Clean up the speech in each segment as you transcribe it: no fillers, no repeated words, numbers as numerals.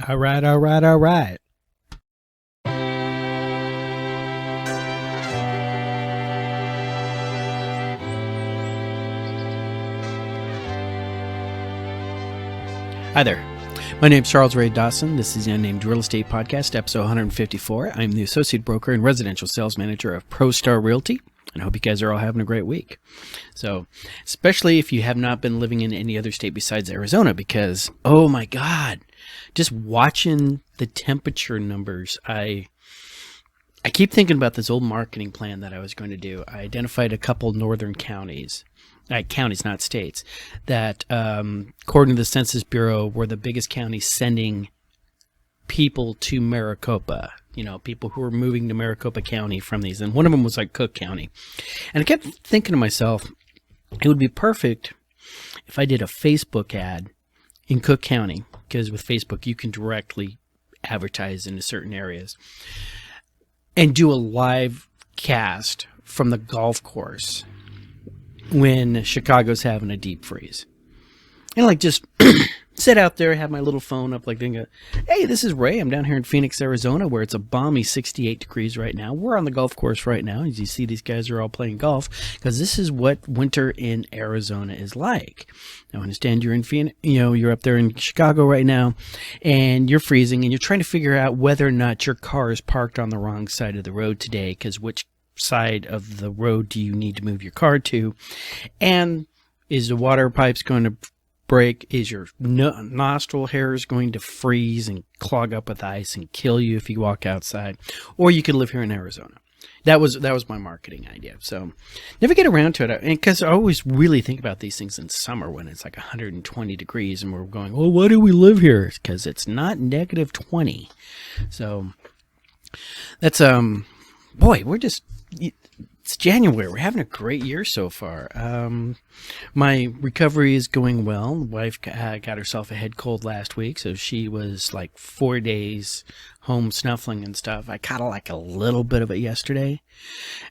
All right, all right, all right. Hi there. My name's Charles Ray Dawson. This is the Unnamed Real Estate Podcast, episode 154. I'm the Associate Broker and Residential Sales Manager of ProStar Realty, and I hope you guys are all having a great week. So, especially if you have not been living in any other state besides Arizona, because, oh my God, just watching the temperature numbers, I keep thinking about this old marketing plan that I was going to do. I identified a couple northern counties, not states, that according to the Census Bureau were the biggest counties sending people to Maricopa, people who were moving to Maricopa County from these. And one of them was like Cook County. And I kept thinking to myself, it would be perfect if I did a Facebook ad in Cook County, because with Facebook you can directly advertise into certain areas, and do a live cast from the golf course when Chicago's having a deep freeze. And just sit out there, have my little phone up, thinking, hey, this is Ray. I'm down here in Phoenix, Arizona, where it's a balmy 68 degrees right now. We're on the golf course right now. As you see, these guys are all playing golf, because this is what winter in Arizona is like. Now, I understand you're in Phoenix, you're up there in Chicago right now, and you're freezing, and you're trying to figure out whether or not your car is parked on the wrong side of the road today, because which side of the road do you need to move your car to? And is the water pipes going to break? Is your nostril hairs going to freeze and clog up with ice and kill you if you walk outside? Or you could live here in Arizona. That was my marketing idea. So never get around to it, because I always really think about these things in summer when it's like 120 degrees and we're going, well, why do we live here? Because it's not negative 20. So that's boy, it's January. We're having a great year so far. My recovery is going well. The wife got herself a head cold last week, so she was like 4 days home snuffling and stuff. I caught a little bit of it yesterday,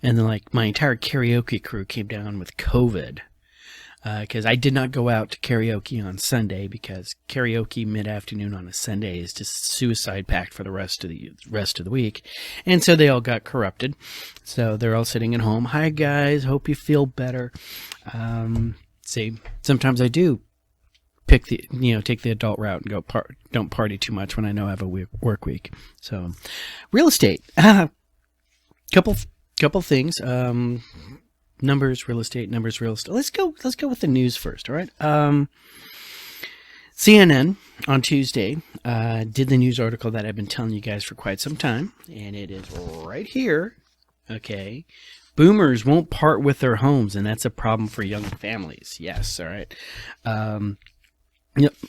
and then my entire karaoke crew came down with COVID. Because I did not go out to karaoke on Sunday, because karaoke mid-afternoon on a Sunday is just suicide pact for the rest of the week, and so they all got corrupted. So they're all sitting at home. Hi guys, hope you feel better. See, sometimes I do take the adult route and go don't party too much when I know I have a work week. So, real estate, couple things. Numbers, real estate. Let's go with the news first, all right? CNN on Tuesday did the news article that I've been telling you guys for quite some time, and it is right here, okay? Boomers won't part with their homes, and that's a problem for young families. Yes, all right.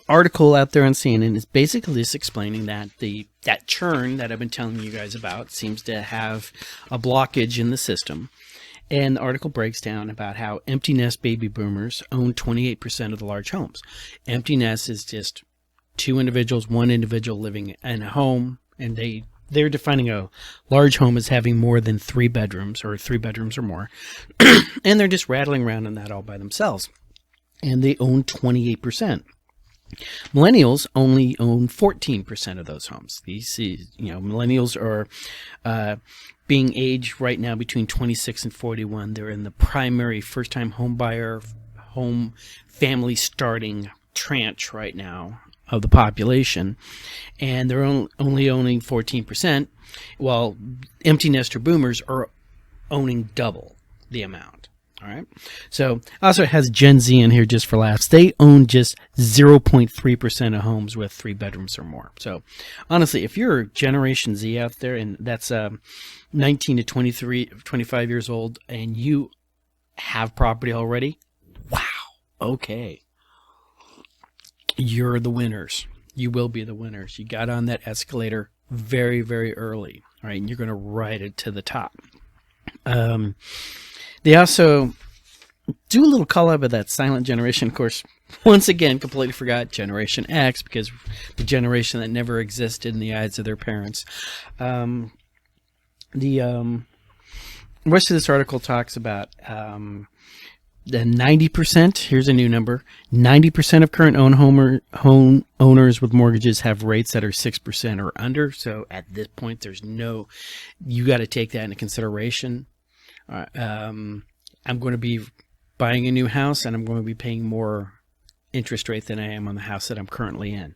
Article out there on CNN is basically just explaining that that churn that I've been telling you guys about seems to have a blockage in the system. And the article breaks down about how empty nest baby boomers own 28% of the large homes. Empty nest is just one individual living in a home, and they're defining a large home as having more than 3 bedrooms, or 3 bedrooms or more. And they're just rattling around in that all by themselves. And they own 28%. Millennials only own 14% of those homes. These, millennials are being aged right now between 26 and 41. They're in the primary first-time home buyer, home family starting tranche right now of the population, and they're only owning 14%, while empty nester boomers are owning double the amount. All right. So also it has Gen Z in here just for laughs. They own just 0.3% of homes with 3 bedrooms or more. So honestly, if you're Generation Z out there, and that's 19 to 25 years old, and you have property already, wow. Okay. You're the winners. You will be the winners. You got on that escalator very, very early. All right. And you're going to ride it to the top. They also do a little call out of that silent generation. Of course, once again, completely forgot Generation X, because the generation that never existed in the eyes of their parents. The rest of this article talks about The 90%, here's a new number, 90% of current home owners with mortgages have rates that are 6% or under. So at this point, you got to take that into consideration. I'm going to be buying a new house, and I'm going to be paying more interest rate than I am on the house that I'm currently in.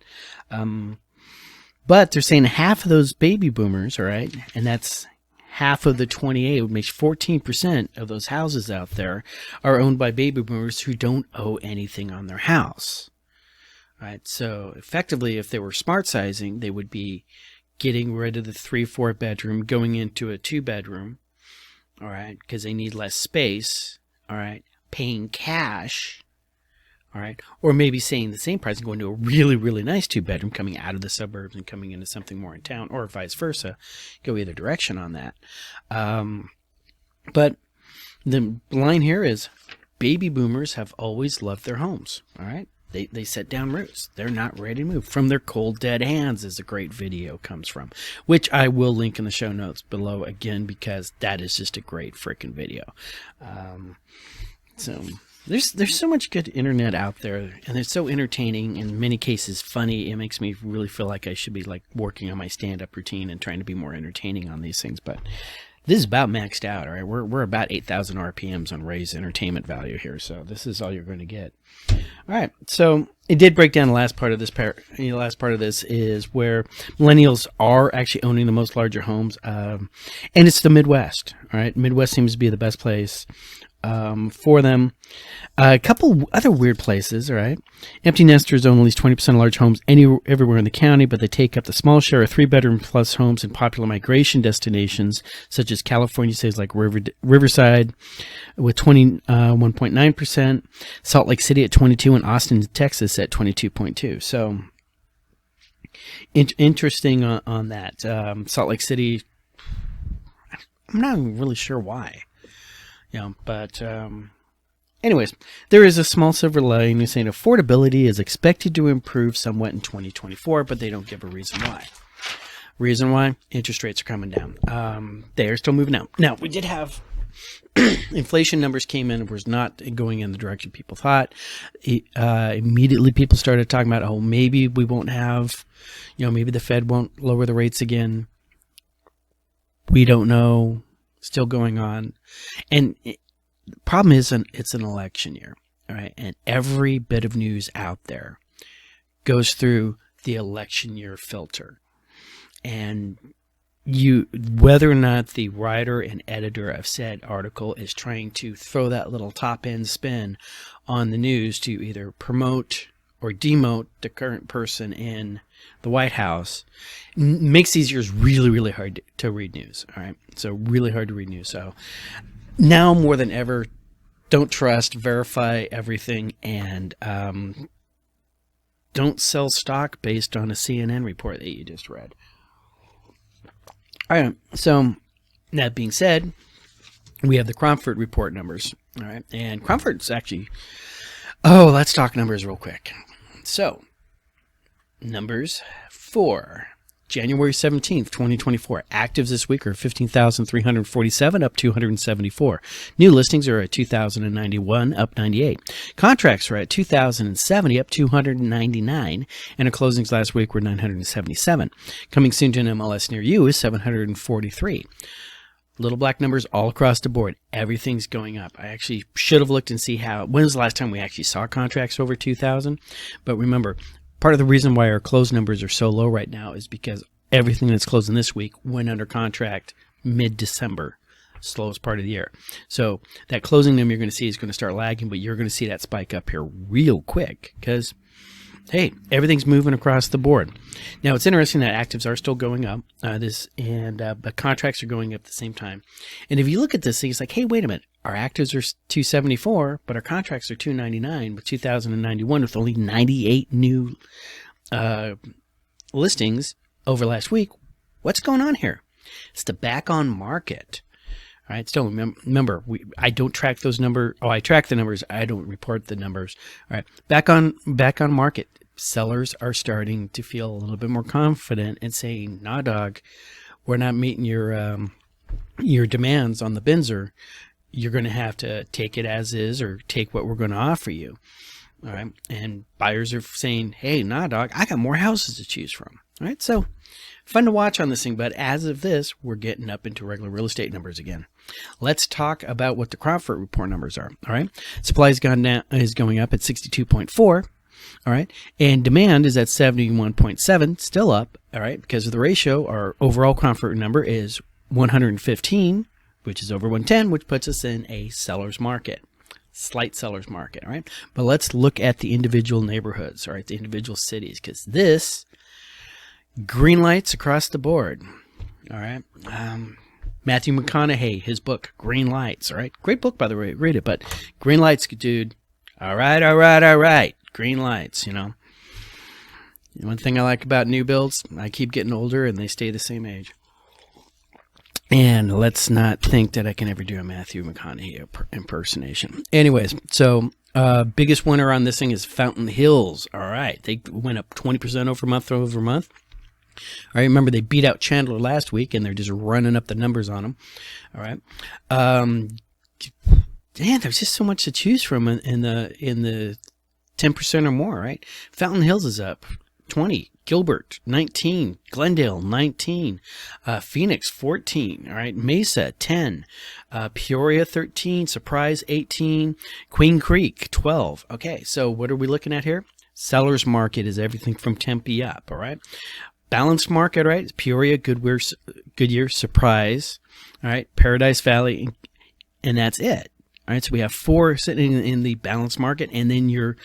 But they're saying half of those baby boomers, all right, and that's half of the 28, which makes 14% of those houses out there are owned by baby boomers who don't owe anything on their house. All right, so effectively, if they were smart sizing, they would be getting rid of the 3-4 bedroom, going into a 2-bedroom, all right, because they need less space, all right, paying cash, all right, or maybe saying the same price and going to a really, really nice 2-bedroom, coming out of the suburbs and coming into something more in town, or vice versa. Go either direction on that. But the line here is baby boomers have always loved their homes. All right, they set down roots. They're not ready to move. From their cold dead hands is a great video comes from, which I will link in the show notes below again, because that is just a great freaking video. So there's so much good internet out there, and it's so entertaining, in many cases funny. It makes me really feel like I should be like working on my stand-up routine and trying to be more entertaining on these things. But this is about maxed out. All right, we're about 8,000 RPMs on Ray's entertainment value here, so this is all you're going to get. All right, so it did break down the last part of this. The last part of this is where millennials are actually owning the most larger homes, and it's the Midwest. All right, Midwest seems to be the best place for them. A couple other weird places, all right. Empty nesters own at least 20% of large homes everywhere in the county, but they take up the small share of 3-bedroom plus homes in popular migration destinations, such as California, states like Riverside, with 21.9%, Salt Lake City at 22%, and Austin, Texas at 22.2%. So interesting on that. Salt Lake City, I'm not really sure why. But anyways, there is a small silver lining saying affordability is expected to improve somewhat in 2024, but they don't give a reason why. Reason why? Interest rates are coming down. They are still moving out. Now, we did have inflation numbers came in and was not going in the direction people thought. Immediately people started talking about, oh, maybe we won't have, maybe the Fed won't lower the rates again. We don't know. Still going on. And the problem is it's an election year, all right? And every bit of news out there goes through the election year filter. And whether or not the writer and editor of said article is trying to throw that little top end spin on the news to either promote or demote the current person in the White House, makes these years really, really hard to read news. All right. So really hard to read news. So now more than ever, don't trust, verify everything, and don't sell stock based on a CNN report that you just read. All right. So that being said, we have the Cromford report numbers. All right. And Cromford's actually, let's talk numbers real quick. So numbers for January 17th, 2024. Actives this week are 15,347, up 274. New listings are at 2,091, up 98. Contracts are at 2,070, up 299. And our closings last week were 977. Coming soon to an MLS near you is 743. Little black numbers all across the board. Everything's going up. I actually should have looked and see when was the last time we actually saw contracts over 2,000. But remember, part of the reason why our close numbers are so low right now is because everything that's closing this week went under contract mid-December, slowest part of the year. So that closing number you're going to see is going to start lagging, but you're going to see that spike up here real quick because, hey, everything's moving across the board. Now, it's interesting that actives are still going up, but contracts are going up at the same time. And if you look at this thing, it's like, hey, wait a minute. Our actives are 274, but our contracts are 299 with 2,091 with only 98 new listings over last week. What's going on here? It's the back on market. All right. Still remember, I don't track those numbers. Oh, I track the numbers. I don't report the numbers. All right. Back on market. Sellers are starting to feel a little bit more confident and saying, nah, dog, we're not meeting your demands on the Binzer. you're going to have to take it as is or take what we're going to offer you. All right. And buyers are saying, hey, nah, dog, I got more houses to choose from. All right. So fun to watch on this thing. But as of this, we're getting up into regular real estate numbers again. Let's talk about what the Crawford report numbers are. All right. Supply is going up at 62.4. All right. And demand is at 71.7, still up. All right. Because of the ratio, our overall Crawford number is 115, which is over 110, which puts us in a seller's market. Slight seller's market. All right. But let's look at the individual neighborhoods. All right. The individual cities, because this green lights across the board. All right. Matthew McConaughey, his book, Green Lights. All right. Great book, by the way. Read it. But green lights, dude. All right. All right. All right. Green lights, you know. One thing I like about new builds, I keep getting older and they stay the same age. And let's not think that I can ever do a Matthew McConaughey impersonation. Anyways, so biggest winner on this thing is Fountain Hills. All right. They went up 20% over month. All right. Remember, they beat out Chandler last week, and they're just running up the numbers on them. All right. Man, there's just so much to choose from in the 10% or more, right? Fountain Hills is up 20, Gilbert 19, Glendale 19, Phoenix 14, all right, Mesa 10, Peoria 13, Surprise 18, Queen Creek 12. Okay, so what are we looking at here? Seller's market is everything from Tempe up, all right? Balanced market, right? Peoria, Goodyear, Surprise, all right, Paradise Valley, and that's it. All right, so we have 4 sitting in the balanced market, and then your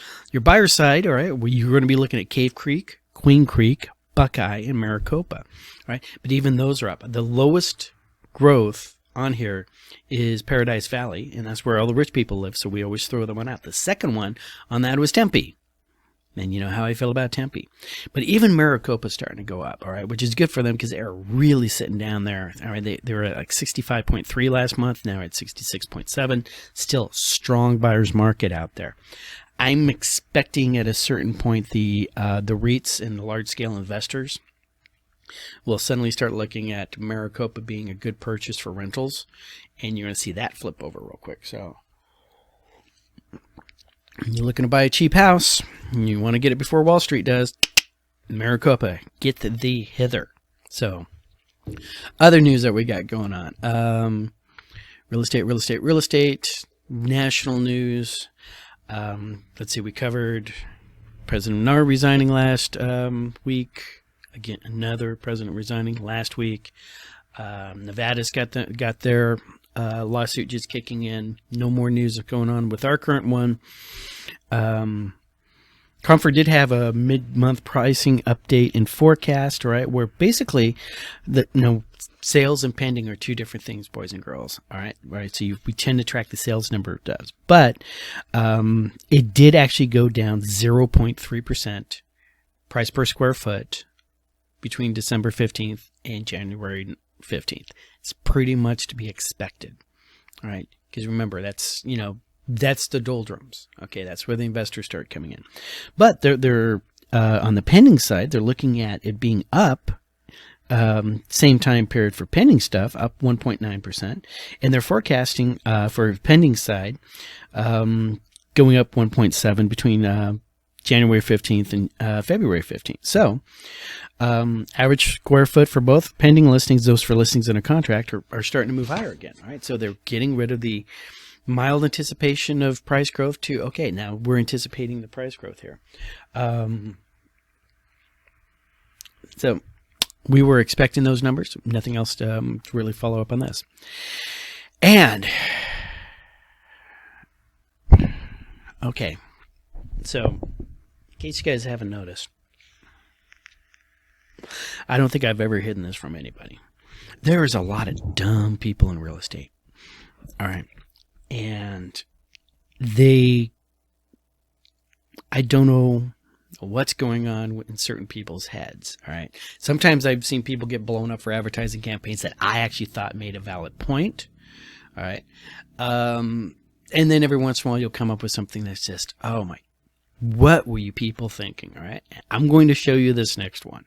buyer side, all right, where you're going to be looking at Cave Creek, Queen Creek, Buckeye, and Maricopa. All right, but even those are up. The lowest growth on here is Paradise Valley, and that's where all the rich people live, so we always throw that one out. The second one on that was Tempe. And you know how I feel about Tempe. But even Maricopa's starting to go up, all right, which is good for them because they're really sitting down there. All right, they were at like 65.3 last month. Now at 66.7. Still strong buyer's market out there. I'm expecting at a certain point the REITs and the large-scale investors will suddenly start looking at Maricopa being a good purchase for rentals. And you're going to see that flip over real quick. So you're looking to buy a cheap house, and you want to get it before Wall Street does, Maricopa, get thee hither. So, other news that we got going on. Real estate, national news. Let's see, we covered President Nar resigning last week. Again, another president resigning last week. Nevada's got their lawsuit just kicking in. No more news going on with our current one. Comfort did have a mid-month pricing update and forecast, right? Where basically, sales and pending are two different things, boys and girls. All right, right. So we tend to track the sales number, it does, but it did actually go down 0.3% price per square foot between December 15th and January 15th. It's pretty much to be expected, all right? Because remember, that's the doldrums. Okay, that's where the investors start coming in. But they're on the pending side, they're looking at it being up. Same time period for pending stuff, up 1.9%, and they're forecasting for pending side going up 1.7 between January 15th and February 15th. So average square foot for both pending listings, those for listings in a contract, are starting to move higher again. All right, so they're getting rid of the mild anticipation of price growth to, okay, now we're anticipating the price growth here. So we were expecting those numbers. Nothing else to really follow up on this. And, okay, so in case you guys haven't noticed, I don't think I've ever hidden this from anybody. There is a lot of dumb people in real estate. All right. And I don't know what's going on in certain people's heads. All right. Sometimes I've seen people get blown up for advertising campaigns that I actually thought made a valid point. All right. And then every once in a while you'll come up with something that's just, oh my, what were you people thinking? All right. I'm going to show you this next one.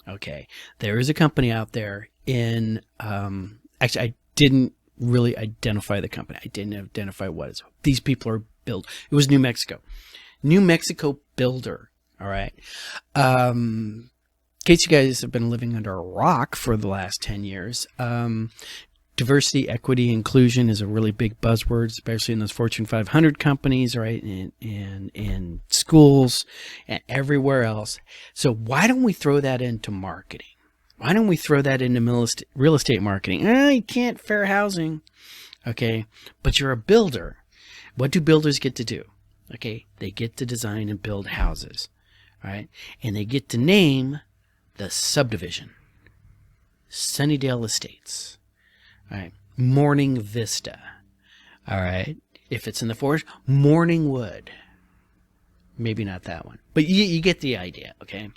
Okay. There is a company out there in, actually I didn't really identify the company. I didn't identify what it's. These people are built. It was New Mexico. New Mexico builder. All right. In case you guys have been living under a rock for the last 10 years, diversity, equity, inclusion is a really big buzzword, especially in those Fortune 500 companies, right? And in schools and everywhere else. So why don't we throw that into marketing? Why don't we throw that into real estate marketing? You can't, fair housing. Okay. But you're a builder. What do builders get to do? Okay. They get to design and build houses, right? And they get to name the subdivision. Sunnydale Estates. All right. Morning Vista. All right. If it's in the forest, Morningwood. Maybe not that one, but you get the idea. Okay.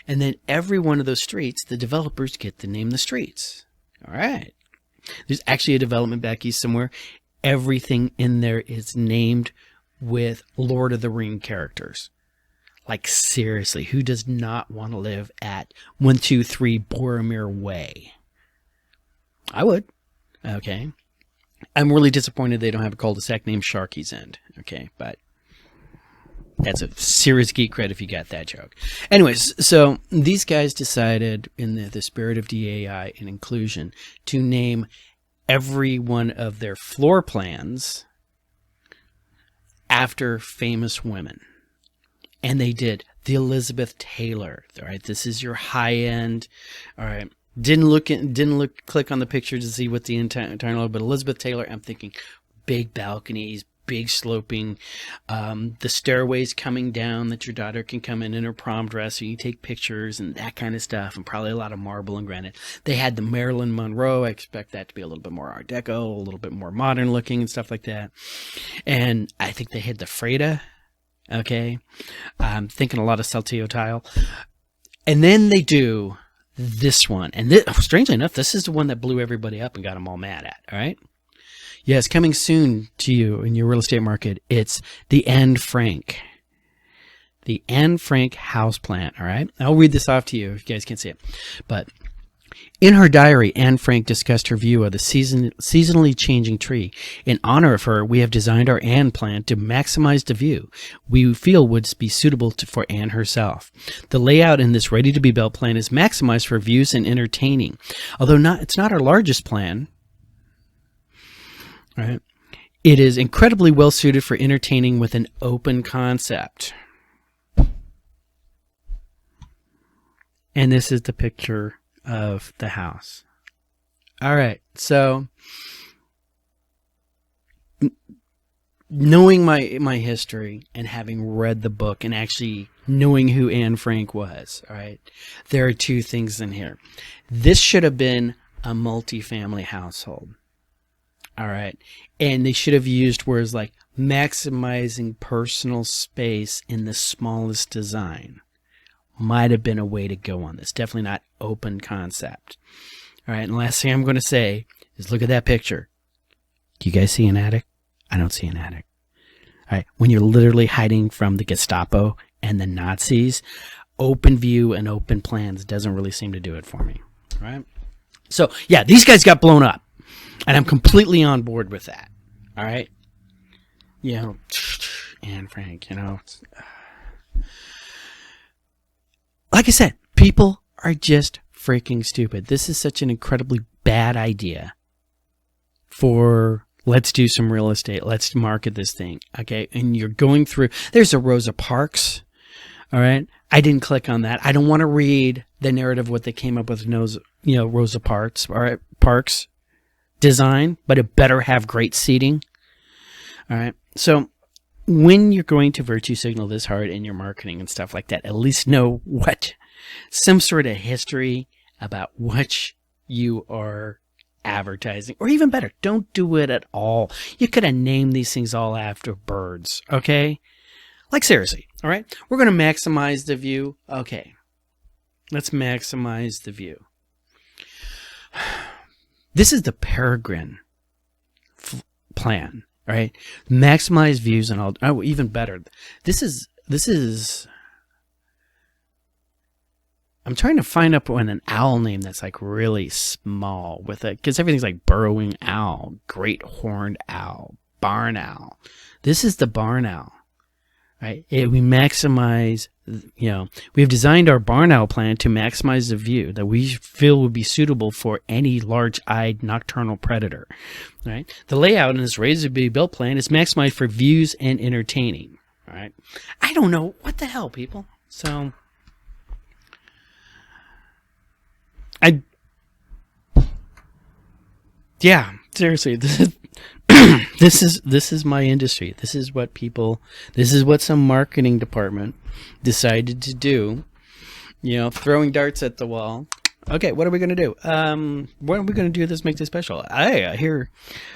And then every one of those streets, the developers get to name the streets. All right. There's actually a development back east somewhere. Everything in there is named with Lord of the Ring characters. Like, seriously, who does not want to live at 123 Boromir Way? I would. Okay. I'm really disappointed they don't have a cul-de-sac named Sharky's End. Okay, but that's a serious geek cred if you got that joke. Anyways, so these guys decided, in the spirit of DAI and inclusion, to name every one of their floor plans after famous women. And they did. The Elizabeth Taylor. All right, this is your high end. All right. Click on the picture to see what the entire, but Elizabeth Taylor, I'm thinking big balconies, big sloping, the stairways coming down that your daughter can come in her prom dress, so you take pictures and that kind of stuff, and probably a lot of marble and granite. They had the Marilyn Monroe. I expect that to be a little bit more Art Deco, a little bit more modern looking and stuff like that. And I think they had the Freda. Okay. I'm thinking a lot of Saltillo tile. And then they do this one. And strangely enough, this is the one that blew everybody up and got them all mad at. All right. Yes, coming soon to you in your real estate market, it's the Anne Frank. The Anne Frank house plant, all right? I'll read this off to you if you guys can't see it. But in her diary, Anne Frank discussed her view of the seasonally changing tree. In honor of her, we have designed our Anne plant to maximize the view we feel would be suitable for Anne herself. The layout in this ready-to-be-built plan is maximized for views and entertaining. Although it's not our largest plan, right? It is incredibly well suited for entertaining with an open concept. And this is the picture of the house. All right. So knowing my history and having read the book and actually knowing who Anne Frank was, all right, there are two things in here. This should have been a multifamily household. All right. And they should have used words like maximizing personal space in the smallest design. Might have been a way to go on this. Definitely not open concept. All right. And the last thing I'm going to say is look at that picture. Do you guys see an attic? I don't see an attic. All right. When you're literally hiding from the Gestapo and the Nazis, open view and open plans doesn't really seem to do it for me. All right. So, yeah, these guys got blown up. And I'm completely on board with that. All right. You know, Anne Frank, you know. Like I said, people are just freaking stupid. This is such an incredibly bad idea for let's do some real estate. Let's market this thing. Okay. And you're going through, there's a Rosa Parks. All right. I didn't click on that. I don't want to read the narrative, what they came up with, Rosa Parks. All right. Parks design, but it better have great seating. All right. So when you're going to virtue signal this hard in your marketing and stuff like that, at least know some sort of history about what you are advertising. Or even better, don't do it at all. You could have named these things all after birds. Okay. Like seriously. All right. We're going to maximize the view. Okay. Let's maximize the view. This is the Peregrine plan, right? Maximize views and all. Oh, even better. This is I'm trying to find up an owl name that's like really small with it, because everything's like burrowing owl, great horned owl, barn owl. This is the barn owl, right? We maximize, we've designed our barn owl plan to maximize the view that we feel would be suitable for any large-eyed nocturnal predator, right? The layout in this Razor Be Built plan is maximized for views and entertaining, right? I don't know what the hell, people. So yeah, seriously, this is my industry. This is what some marketing department decided to do. Throwing darts at the wall. Okay, what are we going to do? What are we going to do to make this special? I hear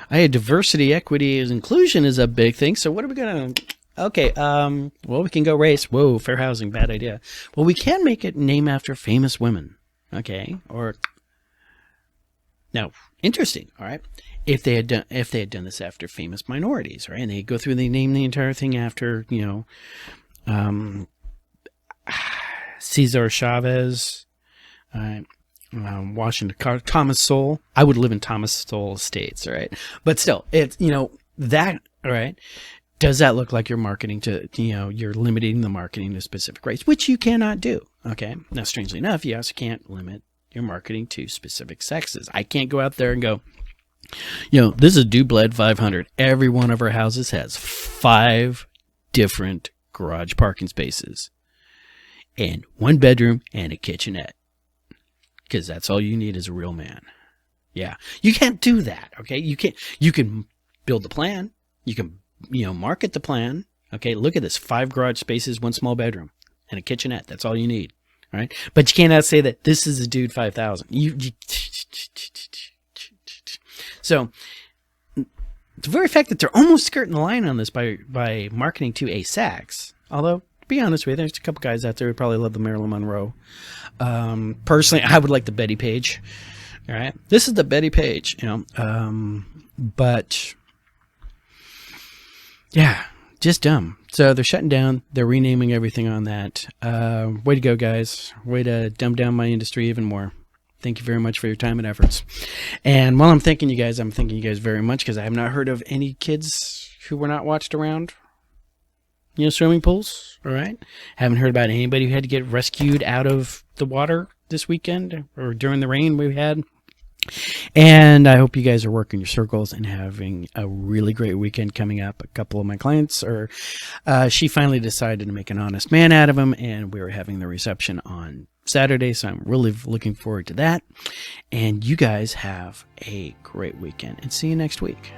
diversity, equity, inclusion is a big thing. So what are we going to... Okay, well, we can go race. Whoa, fair housing, bad idea. Well, we can make it name after famous women. Okay, or... Now, interesting, all right? If they had done this after famous minorities, right? And they go through, they name the entire thing after, Cesar Chavez, Washington, Thomas Sowell. I would live in Thomas Sowell Estates, all right? But still, it's, that, all right? Does that look like you're marketing to, you're limiting the marketing to specific race, which you cannot do, okay? Now, strangely enough, you also can't limit your marketing to specific sexes. I can't go out there and go, this is Dubled 500. Every one of our houses has 5 different garage parking spaces and 1 bedroom and a kitchenette, because that's all you need as a real man. Yeah, you can't do that. Okay, you can build the plan. You can market the plan. Okay, look at this: 5 garage spaces, 1 small bedroom, and a kitchenette. That's all you need. Right? But you cannot say that this is a dude 5,000. So the very fact that they're almost skirting the line on this by marketing to a sex, although to be honest with you, there's a couple guys out there who probably love the Marilyn Monroe. Personally, I would like the Betty Page. All right, this is the Betty Page, but yeah. Just dumb. So they're shutting down. They're renaming everything on that. Way to go, guys. Way to dumb down my industry even more. Thank you very much for your time and efforts. And while I'm thanking you guys very much, because I have not heard of any kids who were not watched around, swimming pools. All right. Haven't heard about anybody who had to get rescued out of the water this weekend or during the rain we had. And I hope you guys are working your circles and having a really great weekend coming up. A couple of my clients she finally decided to make an honest man out of him, and we were having the reception on Saturday, so I'm really looking forward to that. And you guys have a great weekend, and see you next week.